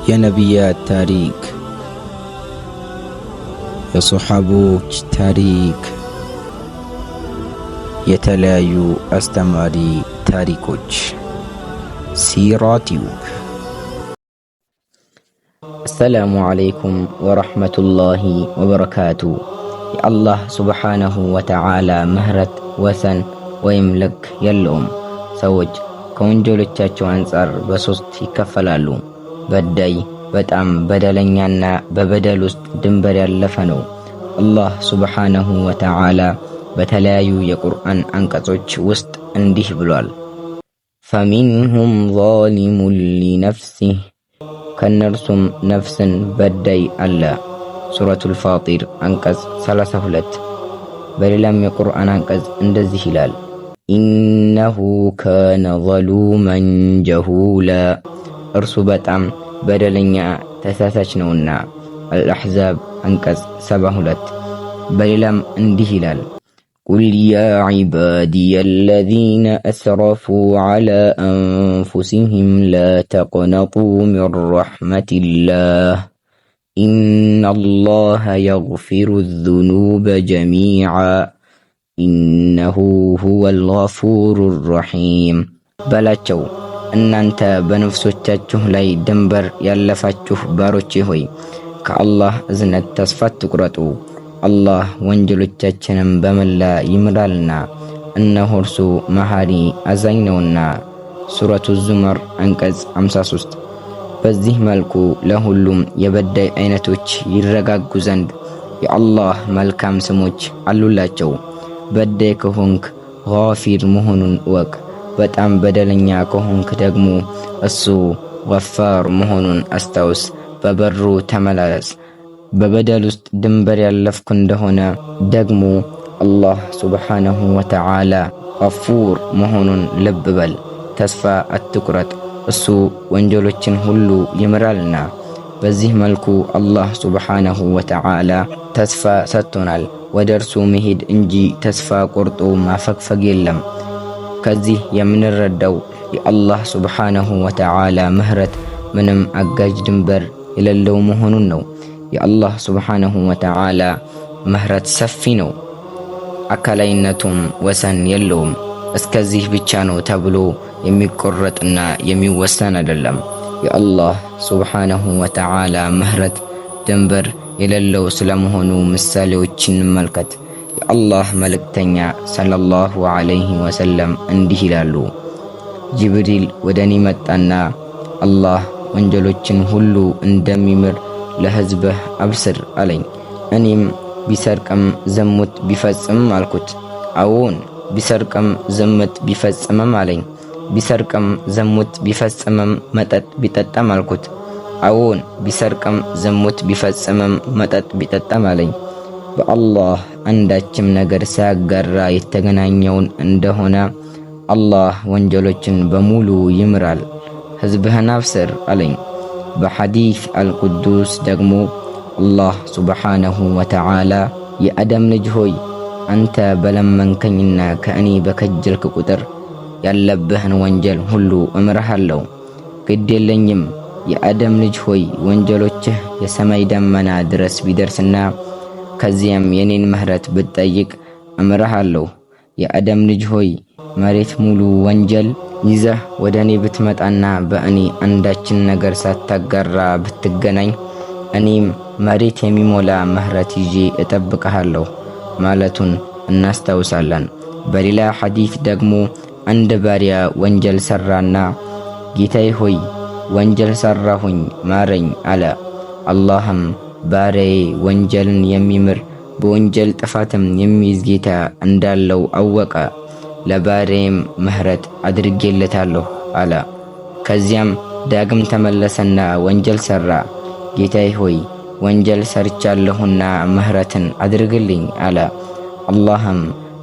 የነቢያት ታሪክ፣ የሶሐቦች ታሪክ፣ የተለያዩ አስተማሪ ታሪኮች። ሲራ ቲዩብ። አሰላሙ ዓለይኩም ወረሕመቱላሂ ወበረካቱ። የአላህ ሱብሓነሁ ወተዓላ ምህረት ወሰን ወይም ልክ የለውም። ሰዎች ከወንጀሎቻቸው አንጻር በሶስት ይከፈላሉ። በዳይ፣ በጣም በደለኛና በበደል ውስጥ ድንበር ያለፈ ነው። አላህ ሱብሓነሁ ወተዓላ በተለያዩ የቁርአን አንቀጾች ውስጥ እንዲህ ብሏል፣ ፈሚንሁም ዛሊሙን ሊነፍሲህ፣ ከነርሱም ነፍስን በዳይ አለ። ሱረቱል ፋጢር አንቀጽ 32። በሌላም የቁርአን አንቀጽ እንደዚህ ይላል፣ ኢነሁ ካነ ዘሉመን ጀሁላ፣ እርሱ በጣም በደለኛ ተሳሳች ነውና። አልአሕዛብ አንቀጽ 72። በሌላም እንዲህ ይላል፣ ቁል ያ ዒባዲየ አለዚነ አስረፉ ዐላ አንፉሲሂም ላ ተቅነጡ ሚን ረሕመቲላህ ኢነላሀ የግፊሩ ዙኑበ ጀሚዓ ኢነሁ ሁወል ገፉሩ ረሒም። በላቸው እናንተ በነፍሶቻችሁ ላይ ድንበር ያለፋችሁ ባሮቼ ሆይ ከአላህ እዝነት ተስፋ አትቁረጡ። አላህ ወንጀሎቻችንን በመላ ይምራልና እነሆ እርሱ መሐሪ አዛኝ ነውና። ሱረቱ ዙመር አንቀጽ 53። በዚህ መልኩ ለሁሉም የበዳይ አይነቶች ይረጋጉ ዘንድ የአላህ መልካም ስሞች አሉላቸው። በዳይ ከሆንክ ጋፊር መሆኑን እወቅ። በጣም በደለኛ ከሆንክ ደግሞ እሱ ገፋር መሆኑን አስታውስ። በበሩ ተመላለስ። በበደል ውስጥ ድንበር ያለፍኩ እንደሆነ ደግሞ አላህ ሱብሓነሁ ወተዓላ ገፉር መሆኑን ልብ በል። ተስፋ አትቁረጥ፣ እሱ ወንጀሎችን ሁሉ ይምራልና። በዚህ መልኩ አላህ ሱብሓነሁ ወተዓላ ተስፋ ሰጥቶናል። ወደ እርሱ መሄድ እንጂ ተስፋ ቆርጦ ማፈግፈግ የለም። ከዚህ የምንረዳው የአላህ ሱብሓነሁ ወተዓላ ምህረት ምንም አጋዥ ድንበር የሌለው መሆኑን ነው። የአላህ ሱብሓነሁ ወተዓላ ምህረት ሰፊ ነው፣ አካላይነቱም ወሰን የለውም። እስከዚህ ብቻ ነው ተብሎ የሚቆረጥና የሚወሰን አይደለም። የአላህ ሱብሓነሁ ወተዓላ ምህረት ድንበር የሌለው ስለመሆኑ ምሳሌዎችን እንመልከት። የአላህ መልእክተኛ ሰለላሁ ዐለይሂ ወሰለም እንዲህ ይላሉ፣ ጅብሪል ወደ እኔ መጣና አላህ ወንጀሎችን ሁሉ እንደሚምር ለሕዝብህ አብስር አለኝ። እኔም ቢሰርቅም ዝሙት ቢፈጽም አልኩት። አዎን ቢሰርቅም ዝሙት ቢፈጽምም አለኝ። ቢሰርቅም ዝሙት ቢፈጽምም መጠጥ ቢጠጣም አልኩት። አዎን ቢሰርቅም ዝሙት ቢፈጽምም መጠጥ ቢጠጣም አለኝ። በአላህ አንዳችም ነገር ሳያጋራ የተገናኘውን እንደሆነ አላህ ወንጀሎችን በሙሉ ይምራል፣ ሕዝብህን አብስር አለኝ። በሐዲስ አልቁዱስ ደግሞ አላህ ሱብሓነሁ ወተዓላ የአደም ልጅ ሆይ አንተ በለመንከኝና ከእኔ በከጀልክ ቁጥር ያለብህን ወንጀል ሁሉ እምርሃለሁ፣ ግድ የለኝም። የአደም ልጅ ሆይ ወንጀሎችህ የሰማይ ደመና ድረስ ቢደርስና ከዚያም የኔን ምህረት ብትጠይቅ እምርሃለሁ። የአደም ልጅ ሆይ መሬት ሙሉ ወንጀል ይዘህ ወደ እኔ ብትመጣና በእኔ አንዳችን ነገር ሳታጋራ ብትገናኝ እኔም መሬት የሚሞላ ምህረት ይዤ እጠብቅሃለሁ ማለቱን እናስታውሳለን። በሌላ ሐዲስ ደግሞ አንድ ባሪያ ወንጀል ሰራና ጌታዬ ሆይ ወንጀል ሰራሁኝ ማረኝ አለ። አላህም ባሪያዬ ወንጀልን የሚምር በወንጀል ጥፋትም የሚይዝ ጌታ እንዳለው አወቀ። ለባሪያዬም ምህረት አድርጌለታለሁ አለ። ከዚያም ዳግም ተመለሰና ወንጀል ሰራ። ጌታዬ ሆይ ወንጀል ሰርቻለሁና ምህረትን አድርግልኝ አለ። አላህም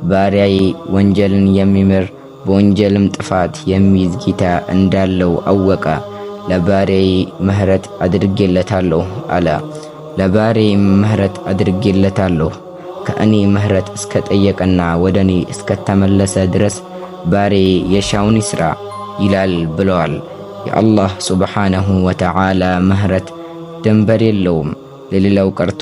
ባሪያዬ ወንጀልን የሚምር በወንጀልም ጥፋት የሚይዝ ጌታ እንዳለው አወቀ። ለባሪያዬ ምህረት አድርጌለታለሁ አለ። ለባሪያዬም ምህረት አድርጌለታለሁ ከእኔ ምህረት እስከ ጠየቀና ወደ እኔ እስከ ተመለሰ ድረስ ባሪያዬ የሻውን ይስራ ይላል ብለዋል የአላህ ሱብሓነሁ ወተዓላ ምህረት ድንበር የለውም። ለሌላው ቀርቶ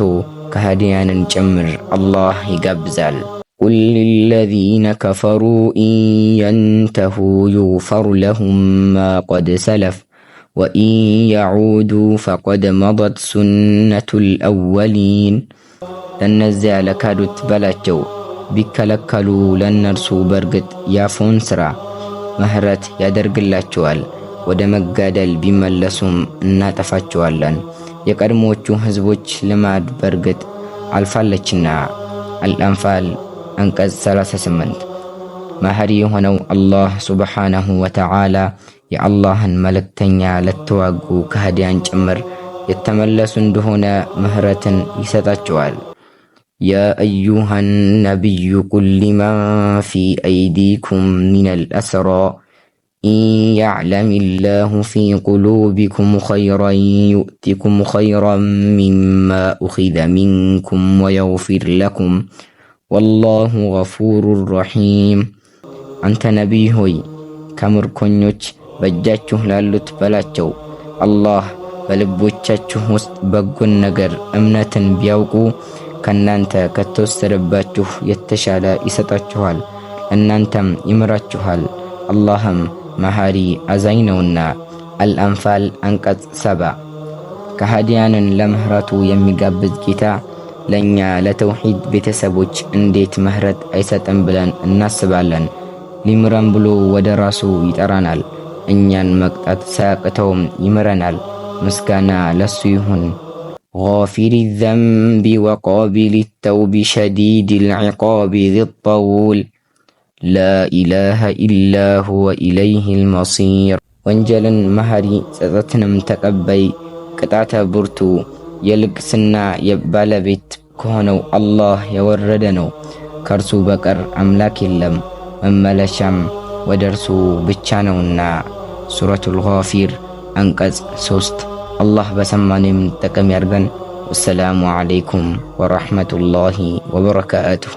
ከሃዲያንን ጭምር አላህ ይጋብዛል። ቁል ሊለዚነ ከፈሩ ኢን የንተሁ ዩግፈር ለሁም ማ ቀድ ሰለፍ ወኢን የዑዱ ፈቀድ መደት ሱነቱል አወሊን። ለእነዚያ ለካዱት በላቸው ቢከለከሉ ለእነርሱ በርግጥ ያፉን ሥራ ምህረት ያደርግላቸዋል። ወደ መጋደል ቢመለሱም እናጠፋቸዋለን። የቀድሞቹ ህዝቦች ልማድ በርግጥ አልፋለችና። አልአንፋል አንቀጽ 38። መሐሪ የሆነው አላህ ሱብሓነሁ ወተዓላ የአላህን መልእክተኛ ለተዋጉ ከሃዲያን ጭምር የተመለሱ እንደሆነ ምህረትን ይሰጣቸዋል። ያ አዩሃ ነቢዩ ቁል ሊመን ፊ አይዲኩም ሚነል አስራ ኢን የዕለሚላሁ ፊ ቁሉቢኩም ኸይረን ዩእቲኩም ኸይረን ሚማ ኡኺዘ ሚንኩም ወየግፊር ለኩም ወላሁ ገፉሩን ረሒም። አንተ ነቢይ ሆይ ከምርኮኞች በእጃችሁ ላሉት በላቸው አላህ በልቦቻችሁ ውስጥ በጎን ነገር እምነትን ቢያውቁ ከናንተ ከተወሰደባችሁ የተሻለ ይሰጣችኋል፣ እናንተም ይምራችኋል። አላህም መሐሪ አዛኝ ነውና። አልአንፋል አንቀጽ 7። ከሃዲያንን ለምህረቱ የሚጋብዝ ጌታ ለኛ ለተውሂድ ቤተሰቦች እንዴት ምህረት አይሰጥም ብለን እናስባለን? ሊምረን ብሎ ወደ ራሱ ይጠራናል። እኛን መቅጣት ሳያቅተውም ይምረናል። ምስጋና ለሱ ይሁን። غافر الذنب وقابل التوب شديد العقاب ذي الطول لا إله إلا هو إليه المصير። ወንጀልን መሐሪ ጸጸትንም ተቀባይ ቅጣተ ብርቱ የልግስና የባለቤት ከሆነው አላህ የወረደ ነው። ከእርሱ በቀር አምላክ የለም፣ መመለሻም ወደ እርሱ ብቻ ነውና። ሱረቱል ጋፊር አንቀጽ 3። አላህ በሰማነው የምንጠቀም ያድርገን። ወሰላሙ ዓለይኩም ወረሕመቱላሂ ወበረካቱሁ።